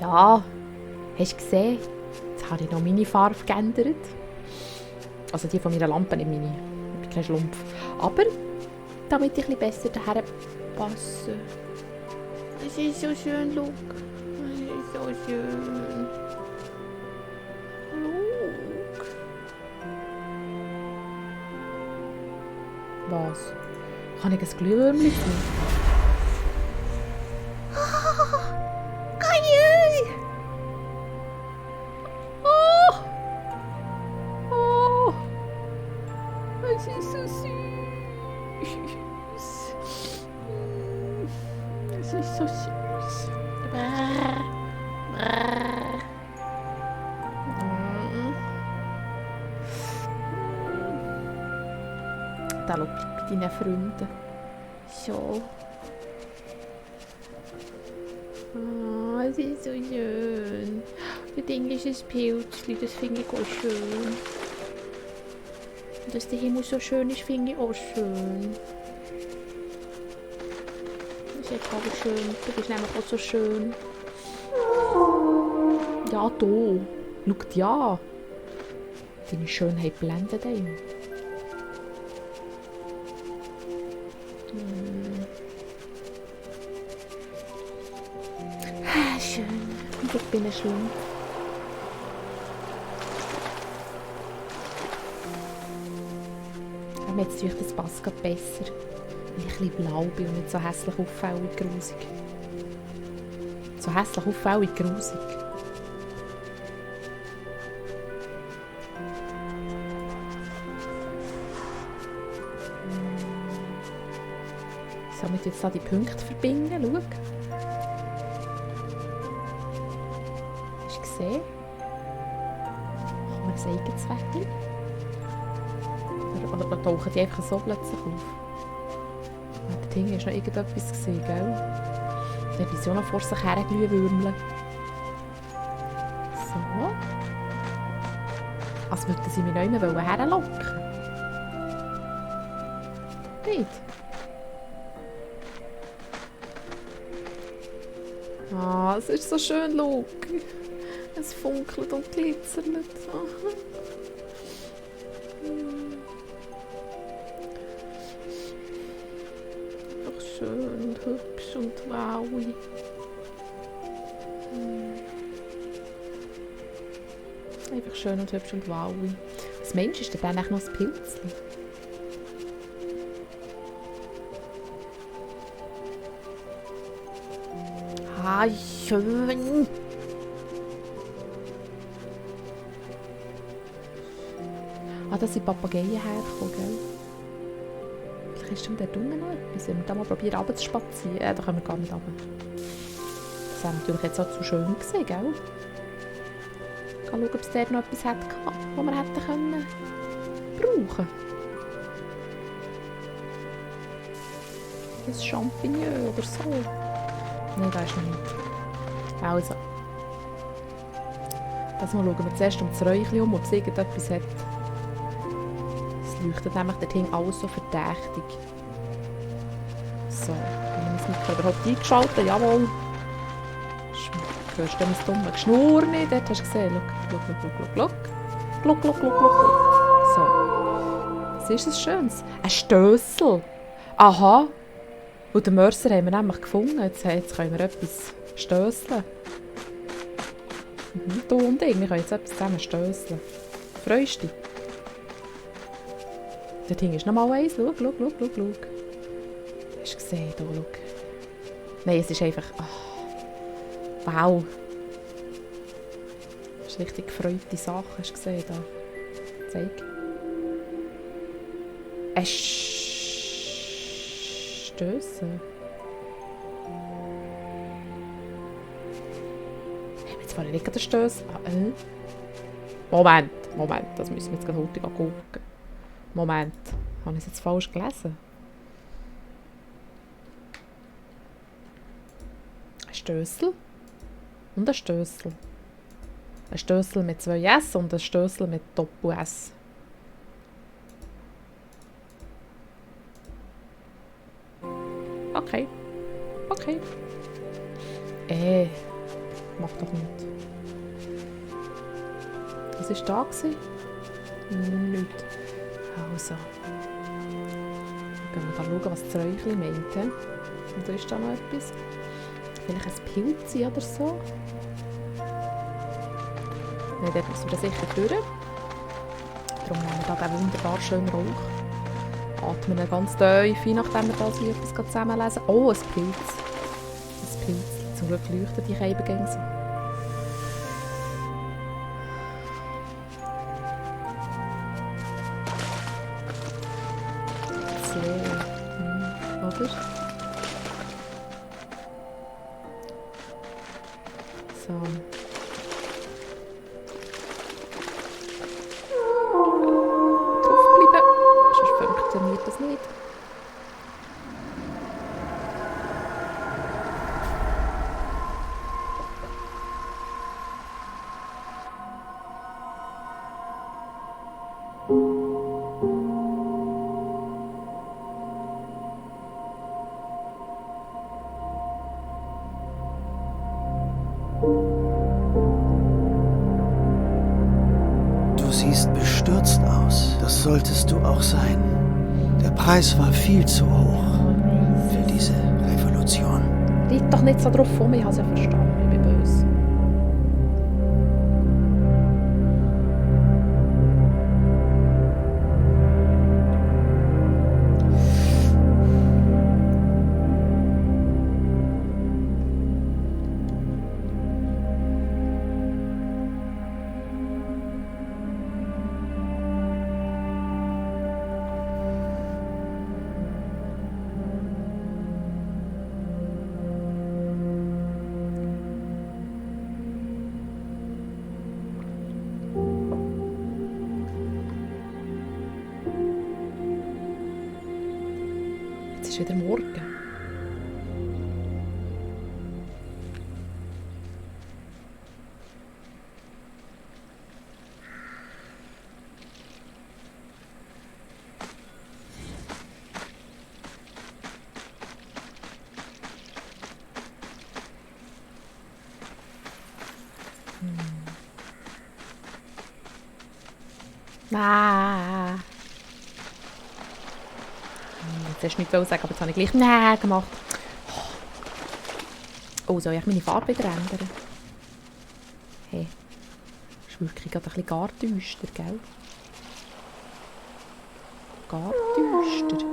Ja, hast du gesehen? Jetzt habe ich noch meine Farbe geändert. Also die von meiner Lampe, nicht meine. Ich bin kein Schlumpf. Aber damit ich ein bisschen besser daher passe. Es ist so schön, Luke. Es ist so schön. Luke. Was? Kann ich ein Glühwürmchen sein? Oh! Oh! Es ist so süß. Es ist so süß. Brrr. Brrr. Da schau bei deinen Freunden. So. Oh, es ist so schön. Das Ding ist ein Pilzchen, das finde ich auch schön. Und dass der Himmel so schön ist, finde ich auch schön. Das ist jetzt aber schön. Du bist nämlich auch so schön. Ja, da. Schau dir an. Deine Schönheit blendet einen. Schön. Und ich bin ein Schlumpf. Aber jetzt tue ich das passt gerade besser. Wenn ich ein bisschen blau bin und nicht so hässlich auffällig grusig. So hässlich auffällig grusig. So, mit jetzt da die Punkte verbinden, schau. Hast du gesehen? Machen wir ein eigenes Wettchen? Oder tauchen die einfach so plötzlich auf? Da hinten war noch irgendetwas, gell? Der hat so noch vor sich her Glühwürmchen. So. Als würden sie mich nicht mehr herlocken. Nicht? Ah, es ist so schön, Luke. Es funkelt und glitzert. Einfach schön und hübsch und wowi. Einfach schön und hübsch und wowi. Was meinst du, ist denn dann noch ein Pilzchen? Ah, schön. Ah, da sind Papageien hergekommen, gell? Vielleicht ist schon dort unten noch etwas. Wenn wir da mal probieren, runterzuspazieren. Da können wir gar nicht runter. Das wäre natürlich jetzt auch zu schön gewesen, gell? Ich kann schauen, ob es dort noch etwas hätte, was wir hätten können brauchen. Ein Champignon oder so. Nein, da ist noch nicht. Also. Das mal schauen wir zuerst um das Räuchchen um, ob es irgendetwas hat. Es leuchtet nämlich dorthin alles so verdächtig. So, wir haben das Mikro überhaupt eingeschaltet, jawohl. Du hörst dann das dumme Geschnurr nicht, dort hast du gesehen. Schau. So. Was ist das Schönes? Ein Stössel. Aha. Und den Mörser haben wir nämlich gefunden. Jetzt können wir etwas stösseln. Du und ich, wir können jetzt etwas zusammen stösseln. Freust du dich? Dort hinten ist noch mal eins. Schau. Hast du gesehen? Hier, schau. Nein, es ist einfach... Oh. Wow. Das ist richtig gefreute Sache. Hast du gesehen? Da. Zeig. Ein Stössel. Haben wir jetzt vorhin nicht den Stössel? Moment, das müssen wir jetzt gerade heute gucken. Moment, habe ich es jetzt falsch gelesen? Ein Stössel und ein Stössel. Ein Stössel mit 2 S und ein Stössel mit Doppel-S. Okay. macht doch nichts. Was war da? Nichts. Also. Gehen wir da schauen, was das Räuchchen meint. Und da ist da noch etwas. Vielleicht ein Pilz oder so. Nein, dort müssen wir sicher durch. Darum haben wir hier diesen wunderbar schönen Rauch. Atmen ihn ganz tief ein, nachdem wir hier etwas zusammenlesen. Oh, ein Pilz. Ein Pilz. Zum Glück leuchten die Keibengänge so. Oder? So. Draufbleiben, sonst funktioniert das nicht. Du siehst bestürzt aus. Das solltest du auch sein. Der Preis war viel zu hoch für diese Revolution. Reit doch nicht so drauf um, ich habe es ja verstanden, ich bin böse. Jetzt ist wieder Morgen. Nein. Jetzt hast du nichts sagen, aber jetzt habe ich gleich Nein gemacht. Oh, soll ich meine Farbe wieder ändern? Hey, ist wirklich gerade ein bisschen gar düster, gell? Gar düster.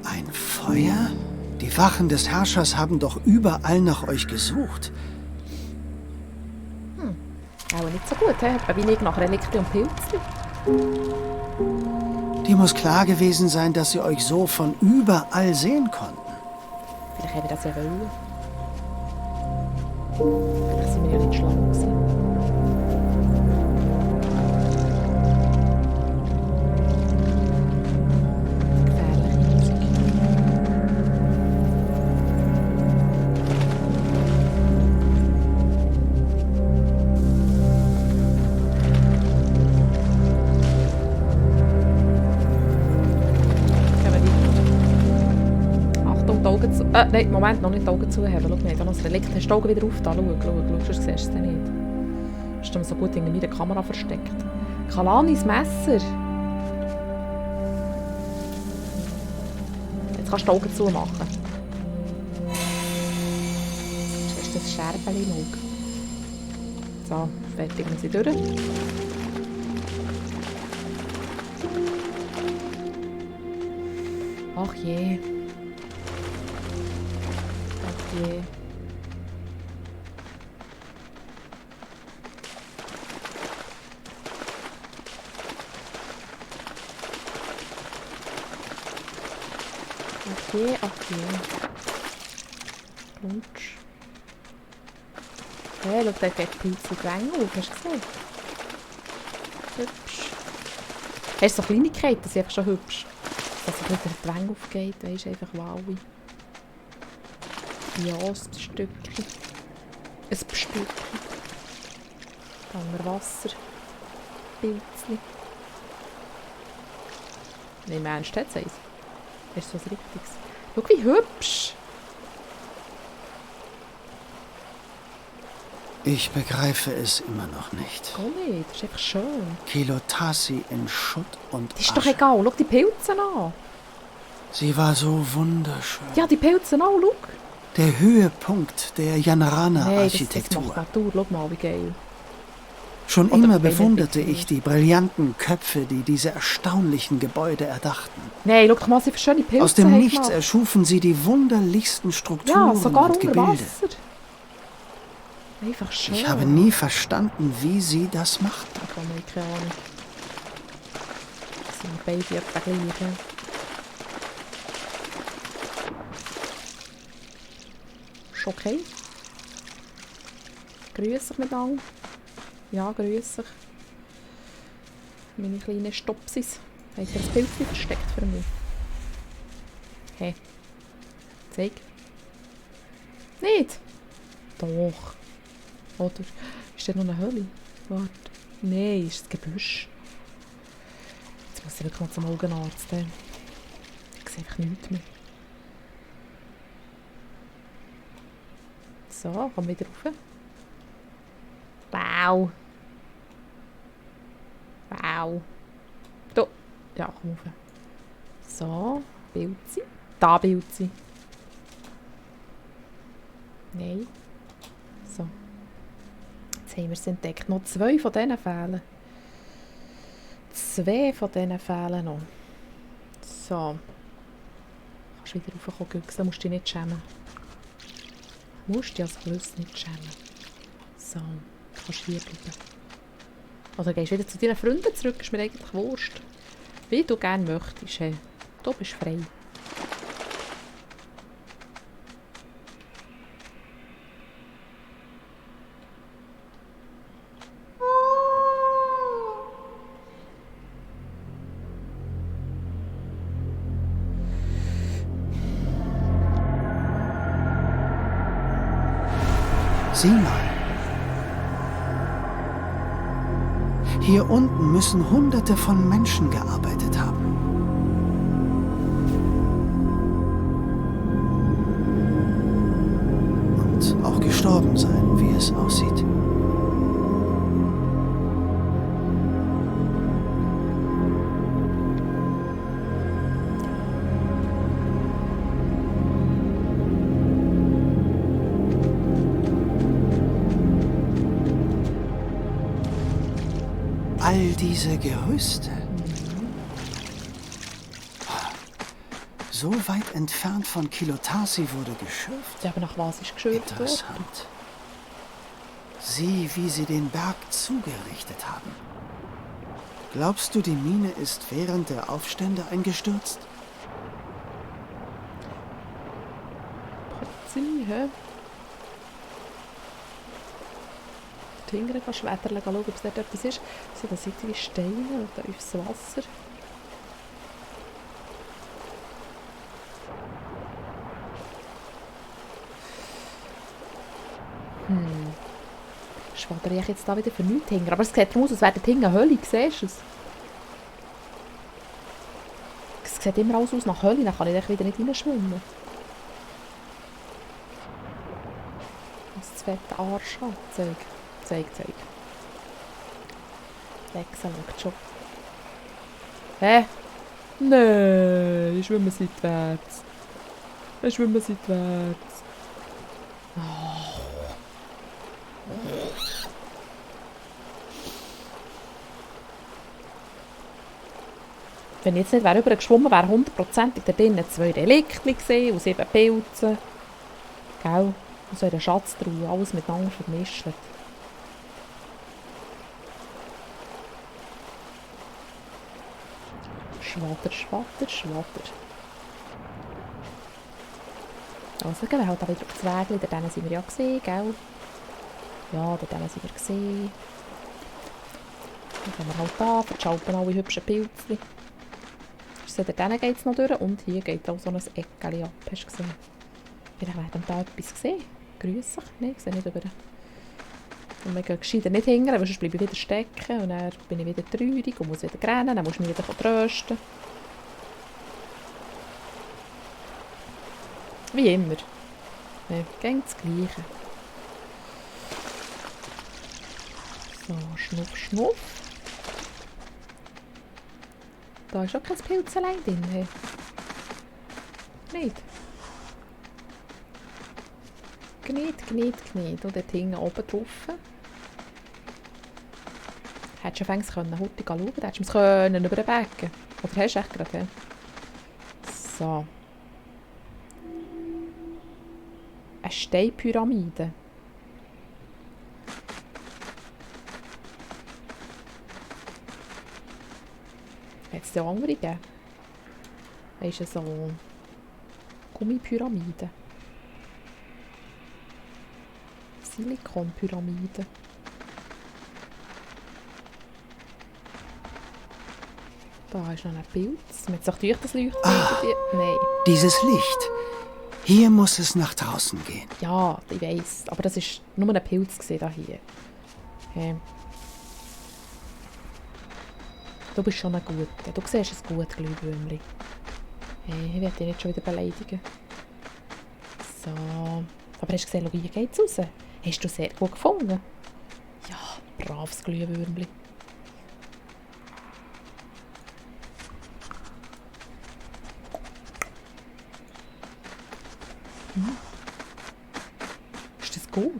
Ein Feuer? Die Wachen des Herrschers haben doch überall nach euch gesucht. Auch nicht so gut, he? Etwa wie ich nach Relikten und Pilzen. Die muss klar gewesen sein, dass sie euch so von überall sehen konnten. Vielleicht haben wir das ja wollen. Vielleicht sind wir ja nicht schlau gewesen. Gefährliche Musik. Achtung, die Augen zu... nein, Moment, noch nicht die Augen zuheben. Schau, wir haben da noch das Relikt. Hast du die Augen wieder auf? Da, schau, sonst siehst du es dann nicht. Hast du so gut in der Kamera versteckt. Kalanis Messer. Jetzt kannst du die Augen zumachen. Jetzt hast du das Scherbchen im Auge. So, fertig, wir sind durch. Ach je. Ach je. Okay, okay. Lutsch. Hey, schau, der geht Pilze in die Ränge auf, hast du gesehen? Hübsch. Hast du so Kleinigkeiten, das sind einfach schon hübsch. dass sich wieder die Wänge aufgeht, weisst du, einfach wow. Ja, ein Stückchen. Ein Stückchen. Unter Wasser. Pilzchen. Nein, im Ernst, hat es eins. Das ist so ein richtiges. Schau, wie hübsch. Ich begreife es immer noch nicht. Gar nicht, das ist einfach schön. Kilotasi in Schutt und Das ist doch Asche. egal, schau die Pilze an. Sie war so wunderschön. Ja, die Pilze an, schau. Der Höhepunkt der Nein, das Janrana-Architektur. macht Natur, schau mal, wie geil. Schon Oder immer Benedikt bewunderte nicht. ich die brillanten Köpfe, die diese erstaunlichen Gebäude erdachten. Nein, schau doch mal, sie für schöne Pilze Aus dem haben Nichts gemacht. erschufen sie die wunderlichsten Strukturen Ja, sogar und unter Gebilde. Wasser. Einfach schön. Ich habe nie verstanden, wie sie das machten. Ich habe keine Ahnung. Das sind beide etwa gleich. Ja. Ist okay. Grüß dich miteinander. Ja, grüß dich. Meine kleinen Stopsis. Habt ihr das Bild versteckt für mich? Hey. Zeig. Nicht? Doch. Oder ist da noch eine Höhle? Warte. Nein, ist das Gebüsch. Jetzt muss ich wirklich mal zum Augenarzt. Ich sehe einfach nichts mehr. So, komm wieder rauf. Wow. Wow. Da. Ja, komm rauf. So, Pilze. Da Pilze. Nein. So. Jetzt haben wir es entdeckt. Noch 2 von diesen fehlen. 2 von diesen fehlen noch. So. Kannst wieder raufkommen, Güchsel. Musst dich nicht schämen. Musst dich als Grösse nicht schämen. So. Du kannst hier bleiben. Oder gehst du wieder zu deinen Freunden zurück? Ist mir eigentlich wurscht. Wie du gerne möchtest. Hey. Du bist frei. Sieh mal. Hier unten müssen Hunderte von Menschen gearbeitet haben. Und auch gestorben sein, wie es aussieht. All diese Gerüste. So weit entfernt von Kilotasi wurde geschürft. Ja, aber nach was ist geschürft worden? Interessant. Sieh, wie sie den Berg zugerichtet haben. Glaubst du, die Mine ist während der Aufstände eingestürzt? Potzi, hä? Hingern kannst du weiter schauen, ob es dort etwas ist. So, da sind die Steine und da ist das Wasser. Schwadere ich jetzt da wieder für nichts hingern. Aber es sieht aus, als wäre dort hinten eine Höhle. Siehst du es? Es sieht immer alles aus nach Höhle, dann kann ich wieder nicht reinschwimmen. Das fette Arsch an. Zeig. Lexa schaut schon. Hä? Nein, ich schwimme seitwärts. Oh. Wenn ich jetzt nicht rüber geschwommen wäre, 100%ig da drinnen 2 Relikte gesehen und 7 Pilze. Gell? Und so eine Schatztruhe, alles miteinander vermischt. Schwatter. Also, gehen wir halt auch wieder auf das Wägel. Dort sind wir ja gesehen, gell? Ja, dort sind wir gesehen. Dann gehen wir halt da, verschalpen alle hübschen Pilzchen. Das seht ihr, denen geht es noch durch. Und hier geht auch so ein Eckchen ab. Hast du gesehen? Vielleicht werden wir da etwas gesehen. Grüß dich. Nein, ich sehe nicht über. Und wir gehen gescheiter nicht hingern, weil sonst bleibe ich wieder stecken. Und dann bin ich wieder traurig und muss wieder rennen. Dann musst du mich wieder trösten. Wie immer. Ja, geht das Gleiche. So, schnuff, schnuff. Da ist auch kein Pilzelein drin. Hey. Nicht. Kniet. Und dort hinten oben drauf. Hättest du fängst können, heute schauen. Hättest du es können über den Becken. Oder hast du echt gerade? He? So. Eine Steinpyramide. Hat es da andere gegeben? Weisst du, so Gummipyramiden. Silikonpyramiden. Da ist noch ein Pilz. Mit sich durch das Leuchten. Nein. Dieses Licht. Hier muss es nach draußen gehen. Ja, ich weiss. Aber das war nur ein Pilz da hier. Du bist schon ein Guter. Du siehst es gut, Glühwürmli. Ich werde dich nicht schon wieder beleidigen. So. Aber hast du gesehen, hier geht es raus? Hast du sehr gut gefunden? Ja, braves Glühwürmli. Ist das gut?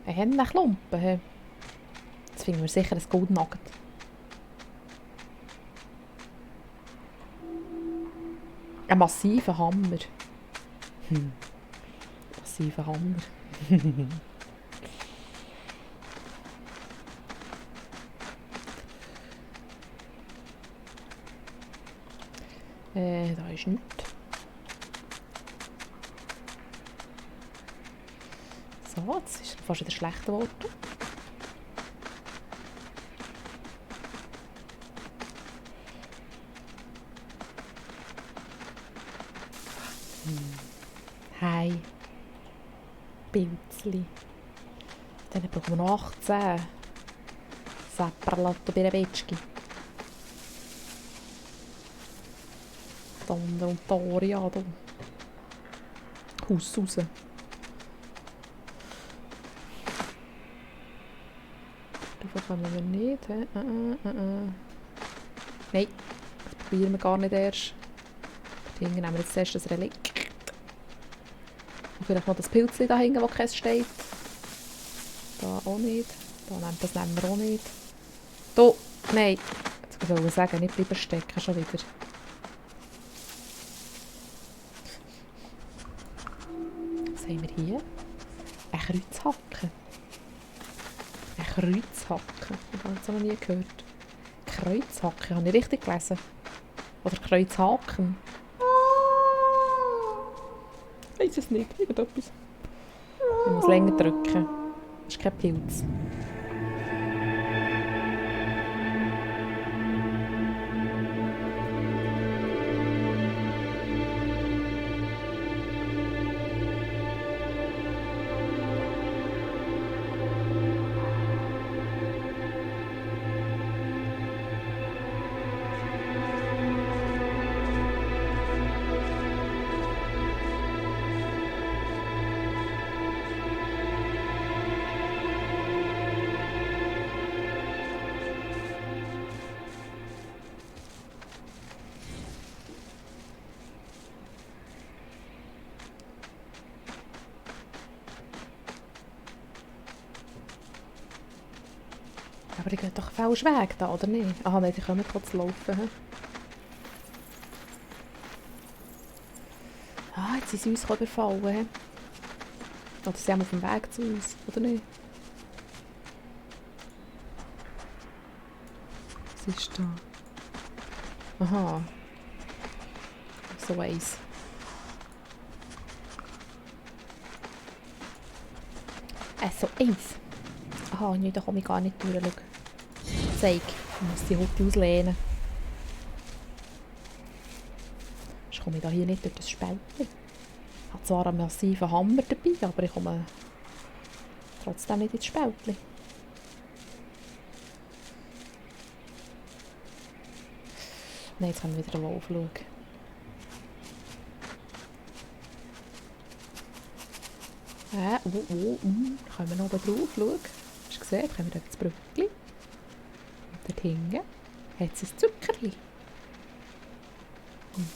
Ein Händlerklumpen. Jetzt finden wir sicher ein Gold Nugget. Ein massiver Hammer. Massiver Hammer. Da ist nichts. So, jetzt ist es fast wieder schlecht geworden. Hi. Pilzli. Dann brauchen wir noch 18. Sapperlotto Birewetschki. Donner und Doria. Haus raus. Davon kommen wir nicht. Nein, das probieren wir gar nicht erst. Hier nehmen wir jetzt zuerst das Relikt. Und vielleicht noch das Pilzli da hinten, wo keins steht. Da auch nicht. Das nehmen wir auch nicht. Da! Nein! Jetzt wollte ich sagen, nicht bleiben stecken schon wieder. Was haben wir hier? Ein Kreuzhaken. Ein Kreuzhaken. Ich habe das noch nie gehört. Kreuzhaken, habe ich richtig gelesen? Oder Kreuzhaken? Ich weiß es nicht, irgendetwas. Ich muss länger drücken. Das ist kein Pilz. Aber ich gehe doch falsch Weg da, oder nicht? Ah nein, die können kurz laufen. He? Ah, jetzt sind sie uns überfallen. He? Oder sie haben auf dem Weg zu uns, oder nicht? Was ist da? Aha. So eins. So eins. Aha, nee, da komme ich gar nicht durch. Zeig. Ich muss die Hutte auslehnen. Sonst komme ich da hier nicht durch das Spältchen. Ich habe zwar einen massiven Hammer dabei, aber ich komme trotzdem nicht ins Spältchen. Nein, jetzt können wir wieder den Wolf schauen. Da kommen wir oben drauf, schau. Hast du gesehen? Da haben wir das Brückchen. Und dort hinten hat es ein Zuckerli. Und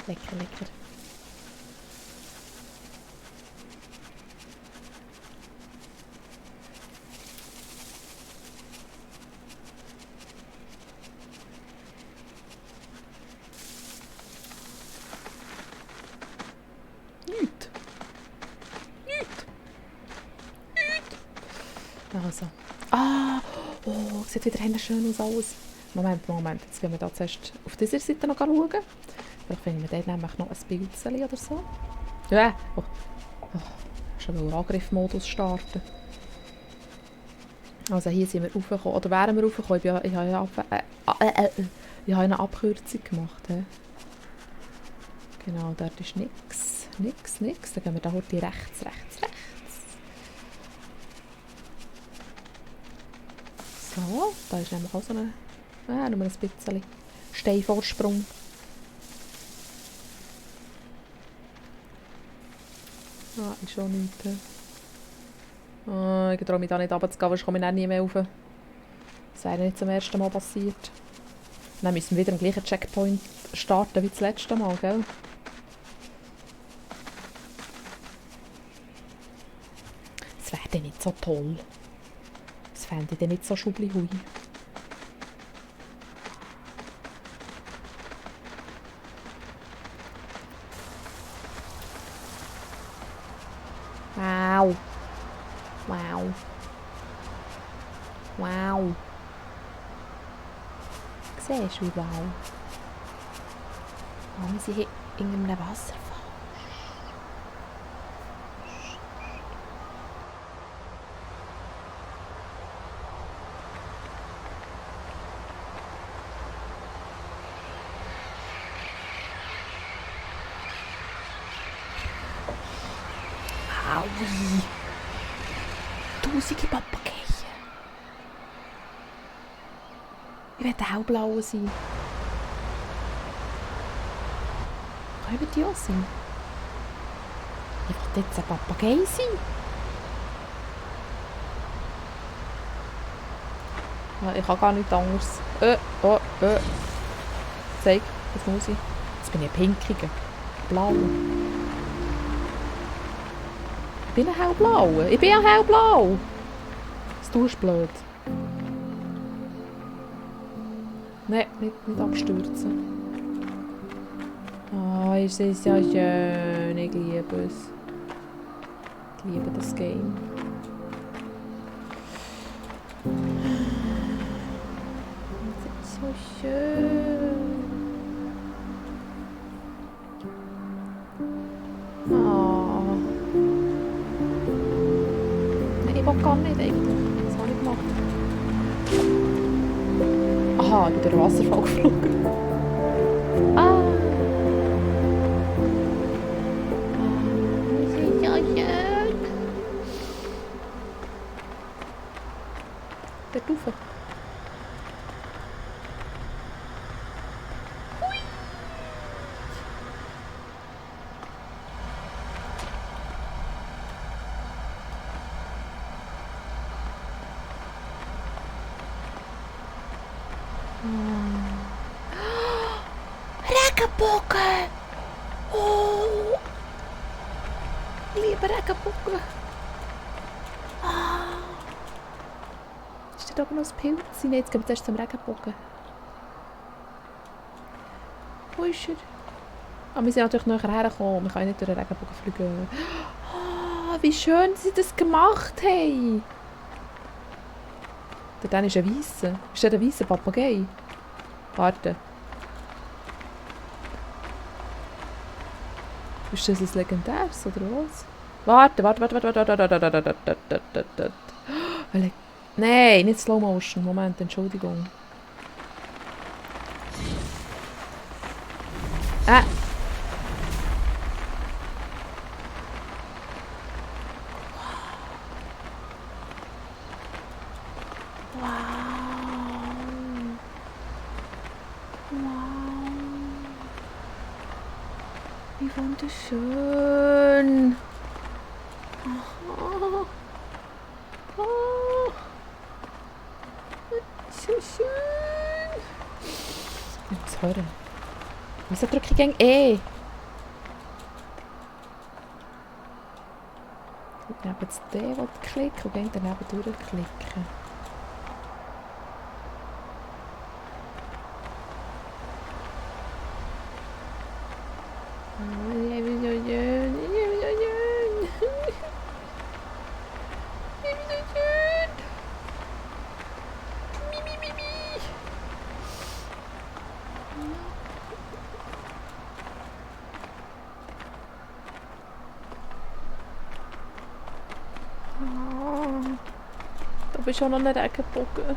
lecker, lecker. Also. Oh, sieht wieder schön aus. Moment. Jetzt gehen wir da zuerst auf dieser Seite noch schauen. Vielleicht finden wir dort nämlich noch ein Bildchen oder so. Ja, schon einen Angriffmodus starten. Also hier sind wir raufgekommen. Oder wären wir raufgekommen? Ich habe eine Abkürzung gemacht. He. Genau, dort ist nichts. Dann gehen wir da heute rechts. So, da ist nämlich auch so eine, nur ein bisschen Steinvorsprung. Ist schon nichts. Ich traue mich da nicht runterzugehen, sonst komme ich nie mehr rauf. Das ist nicht zum ersten Mal passiert. Dann müssen wir wieder am gleichen Checkpoint starten wie das letzte Mal, gell? Das wäre dann nicht so toll. Das fände ich dann nicht so schubli-hui. Wow. Siehst du, wie wow? Wir sind hier in einem Wasserfall. Aui! Tausende Papageien! Ich will der hellblaue sein. Können die auch sein? Ich will jetzt ein Papagei sein. Ja, ich kann gar nichts anderes. Zeig, das muss ich. Jetzt bin ich ein pinkiger. Blau. Ich bin ein hellblauer. Ich bin ein hellblau. Das tust du blöd. Nein, nicht abstürzen. Ist das ja schön. Ich liebe es. Ich liebe das Game. Das ist so schön. Nein, ich will gar nicht eigentlich. Das habe ich gemacht. Aha, ich bin durch den Wasserfall geflogen. Dort rauf. Hui! Regenbogen! Oh! Ich liebe Regenbogen! Ist da oben noch ein Pilz? Nein, jetzt gehen wir zuerst zum Regenbogen. Wo ist er? Wir sind natürlich nachher hergekommen. Wir können nicht durch den Regenbogen fliegen. Oh, wie schön sie das gemacht haben! Der ist ein Weisser. Ist der ein weisser Papagei? Warte. Ist das ein legendäres oder was? Warte. Nein, nicht Slow Motion. Moment, Entschuldigung. Wie wunderschön. Oh. Oh. So schön. Ich muss hören. Wieso drücke ich gegen E? Ich habe jetzt D klicken und gegen daneben durchklicken. Da bist du auch noch ein Regenbogen.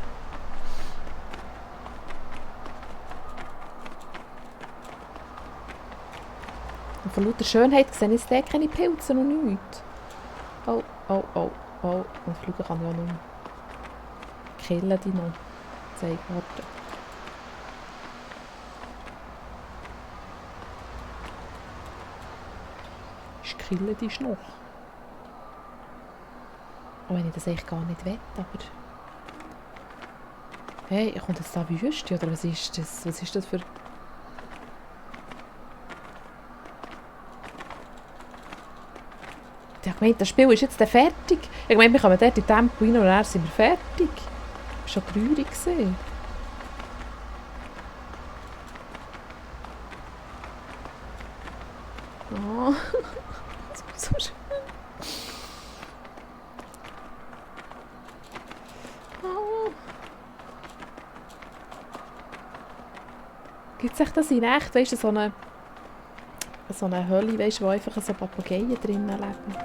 Und von lauter Schönheit sehe ich da keine Pilze und nichts. Oh. Und fliegen kann ich auch noch. Killen die noch. Zeig, warte. Ich kille die noch. Auch wenn ich das eigentlich gar nicht will, aber... Hey, kommt jetzt da Wüste, oder was ist das? Was ist das für... Ich habe gemeint, das Spiel ist jetzt fertig. Ich meine, wir kommen dort in Tempo rein und dann sind wir fertig. Das war schon traurig. Oh, das ist so schön. Oh. Gibt es das in echt? Weißt du, so eine Hölle, weißt du, wo einfach so Papageien drinnen leben?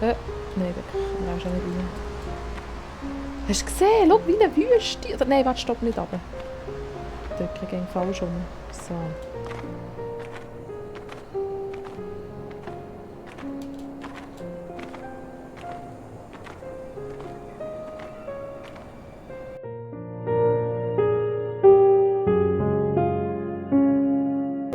Nein, da kann man auch schon nicht rein. Hast du gesehen? Schau, wie eine Wüste. Oder, nein, warte, stopp nicht runter. Ich drücke gegen falsch rum. So.